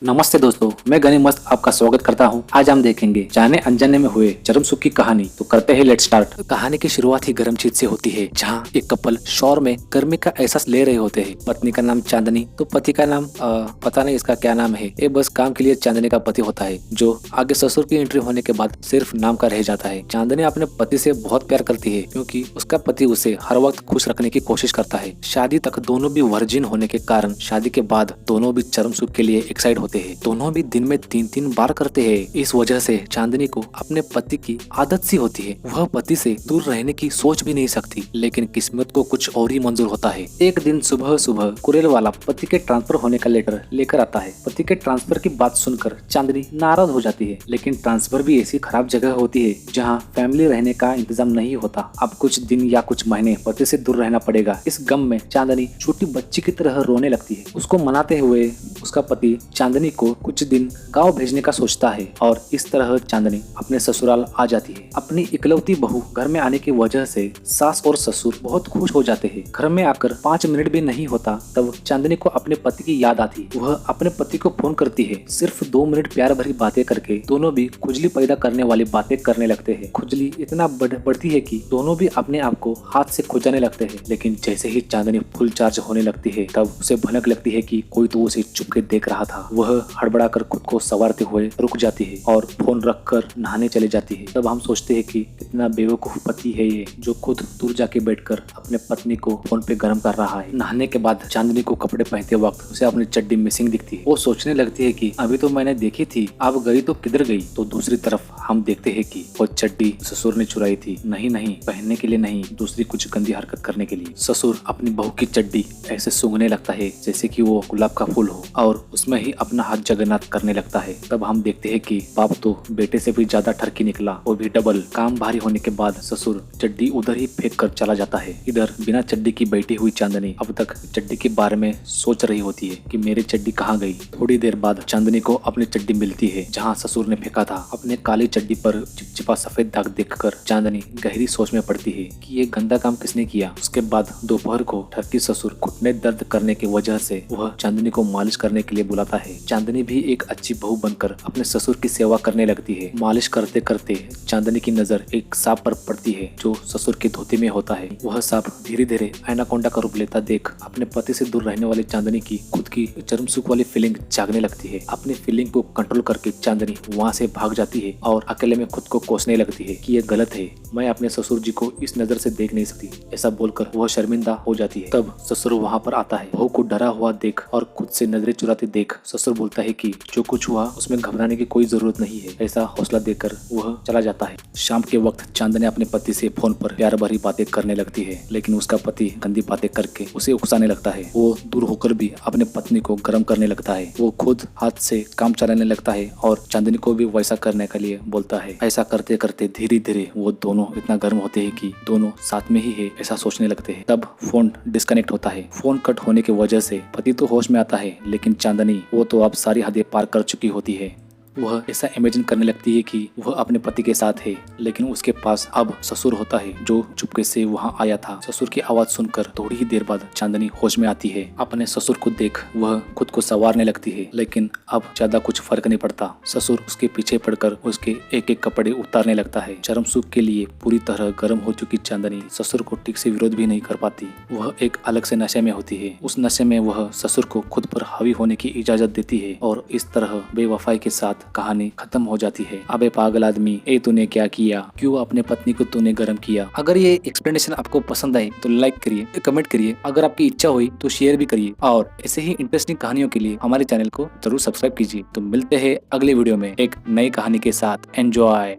नमस्ते दोस्तों, मैं गनी मस्त आपका स्वागत करता हूं। आज हम देखेंगे जाने अनजाने में हुए चरम सुख की कहानी। तो करते हैं, लेट्स स्टार्ट। कहानी की शुरुआत ही गर्म चीज से होती है, जहां एक कपल शौर में गर्मी का एहसास ले रहे होते हैं। पत्नी का नाम चांदनी, तो पति का नाम पता नहीं इसका क्या नाम है। ये बस काम के लिए चांदनी का पति होता है, जो आगे ससुर की एंट्री होने के बाद सिर्फ नाम का रह जाता है। चांदनी अपने पति से बहुत प्यार करती है, क्योंकि उसका पति उसे हर वक्त खुश रखने की कोशिश करता है। शादी तक दोनों भी वर्जिन होने के कारण शादी के बाद दोनों भी चरम सुख के लिए एक्साइट होते हैं। दोनों भी दिन में 3-3 बार करते हैं। इस वजह से चांदनी को अपने पति की आदत सी होती है। वह पति से दूर रहने की सोच भी नहीं सकती, लेकिन किस्मत को कुछ और ही मंजूर होता है। एक दिन सुबह सुबह कुरेल वाला पति के ट्रांसफर होने का लेटर लेकर आता है। पति के ट्रांसफर की बात सुनकर चांदनी नाराज हो जाती है, लेकिन ट्रांसफर भी ऐसी खराब जगह होती है जहाँ फैमिली रहने का इंतजाम नहीं होता। अब कुछ दिन या कुछ महीने पति से दूर रहना पड़ेगा। इस गम में चांदनी छोटी बच्ची की तरह रोने लगती है। उसको मनाते हुए उसका पति चांदनी को कुछ दिन गांव भेजने का सोचता है, और इस तरह चांदनी अपने ससुराल आ जाती है। अपनी इकलौती बहू घर में आने की वजह से सास और ससुर बहुत खुश हो जाते हैं। घर में आकर 5 मिनट भी नहीं होता तब चांदनी को अपने पति की याद आती। वह अपने पति को फोन करती है। सिर्फ 2 मिनट प्यार भरी बातें करके दोनों भी खुजली पैदा करने वाली बातें करने लगते हैं। खुजली इतना बढ़ती है कि दोनों भी अपने आप को हाथ से खुजाने लगते हैं। लेकिन जैसे ही चांदनी फुल चार्ज होने लगती है, तब उसे भनक लगती है कि कोई तो उसे चुपके देख रहा था। वह हड़बड़ाकर खुद को संवारते हुए रुक जाती है और फोन रखकर नहाने चले जाती है। तब हम सोचते हैं कि कितना बेवकूफ पति है ये, जो खुद दूर जाके बैठकर अपने पत्नी को फोन पे गर्म कर रहा है। नहाने के बाद चांदनी को कपड़े पहनते वक्त उसे अपनी चड्डी मिसिंग दिखती है। वो सोचने लगती है कि अभी तो मैंने देखी थी, अब गई तो किधर गई। तो दूसरी तरफ हम देखते हैं कि वो चड्डी ससुर ने चुराई थी। नहीं, पहनने के लिए नहीं, दूसरी कुछ गंदी हरकत करने के लिए। ससुर अपनी बहू की चड्डी ऐसे सूंघने लगता है जैसे कि वो गुलाब का फूल हो, और उसमें ही अपना हाथ जगन्नाथ करने लगता है। तब हम देखते हैं कि बाप तो बेटे से भी ज्यादा ठरकी निकला, वो भी डबल। काम भारी होने के बाद ससुर चड्डी उधर ही फेंक कर चला जाता है। इधर बिना चड्डी की बैठी हुई चांदनी अब तक चड्डी के बारे में सोच रही होती है कि मेरी चड्डी कहाँ गई। थोड़ी देर बाद चांदनी को अपनी चड्डी मिलती है, जहाँ ससुर ने फेंका था। अपने काली चड्डी पर चिपचिपा सफेद दाग देखकर चांदनी गहरी सोच में पड़ती है कि ये गंदा काम किसने किया। उसके बाद दोपहर को ठरकी ससुर घुटने दर्द करने की वजह से वह चांदनी को मालिश करने के लिए बुलाता है। चांदनी भी एक अच्छी बहू बनकर अपने ससुर की सेवा करने लगती है। मालिश करते करते चांदनी की नजर एक सांप पर पड़ती है, जो ससुर की धोती में होता है। वह सांप धीरे धीरे एनाकोंडा का रूप लेता देख अपने पति से दूर रहने वाली चांदनी की खुद की चरम सुख वाली फीलिंग जागने लगती है। अपनी फीलिंग को कंट्रोल करके चांदनी वहाँ से भाग जाती है और अकेले में खुद को कोसने लगती है कि ये गलत है, मैं अपने ससुर जी को इस नजर से देख नहीं सकती। ऐसा बोलकर वह शर्मिंदा हो जाती है। तब ससुर वहाँ पर आता है। बहू को डरा हुआ देख और खुद से नजरें चुराते देख ससुर बोलता है कि जो कुछ हुआ उसमें घबराने की कोई जरूरत नहीं है। ऐसा हौसला देकर वह चला जाता है। शाम के वक्त चांदनी अपने पति से फोन पर प्यार भरी बातें करने लगती है, लेकिन उसका पति गंदी बातें करके उसे उकसाने लगता है। वो दूर होकर भी अपने पत्नी को गर्म करने लगता है। वो खुद हाथ से काम चलाने लगता है और चांदनी को भी वैसा करने के लिए बोलता है। ऐसा करते करते धीरे धीरे वो दोनों इतना गर्म होते हैं कि दोनों साथ में ही है ऐसा सोचने लगते हैं। तब फोन डिस्कनेक्ट होता है। फोन कट होने की वजह से पति तो होश में आता है, लेकिन चांदनी वो तो अब सारी हदें पार कर चुकी होती है। वह ऐसा इमेजिन करने लगती है कि वह अपने पति के साथ है, लेकिन उसके पास अब ससुर होता है, जो चुपके से वहाँ आया था। ससुर की आवाज सुनकर थोड़ी ही देर बाद चांदनी होश में आती है। अपने ससुर को देख वह खुद को संवारने लगती है, लेकिन अब ज्यादा कुछ फर्क नहीं पड़ता। ससुर उसके पीछे पड़कर उसके एक एक कपड़े उतारने लगता है। चरम सुख के लिए पूरी तरह गर्म हो चुकी चांदनी ससुर को ठीक से विरोध भी नहीं कर पाती। वह एक अलग से नशे में होती है। उस नशे में वह ससुर को खुद पर हावी होने की इजाजत देती है, और इस तरह बेवफाई के साथ कहानी खत्म हो जाती है। अबे पागल आदमी, ए तूने क्या किया, क्यों अपने पत्नी को तूने गर्म किया। अगर ये एक्सप्लेनेशन आपको पसंद आए तो लाइक करिए, कमेंट करिए। अगर आपकी इच्छा हुई तो शेयर भी करिए, और ऐसे ही इंटरेस्टिंग कहानियों के लिए हमारे चैनल को जरूर सब्सक्राइब कीजिए। तो मिलते हैं अगले वीडियो में एक नई कहानी के साथ। एंजॉय।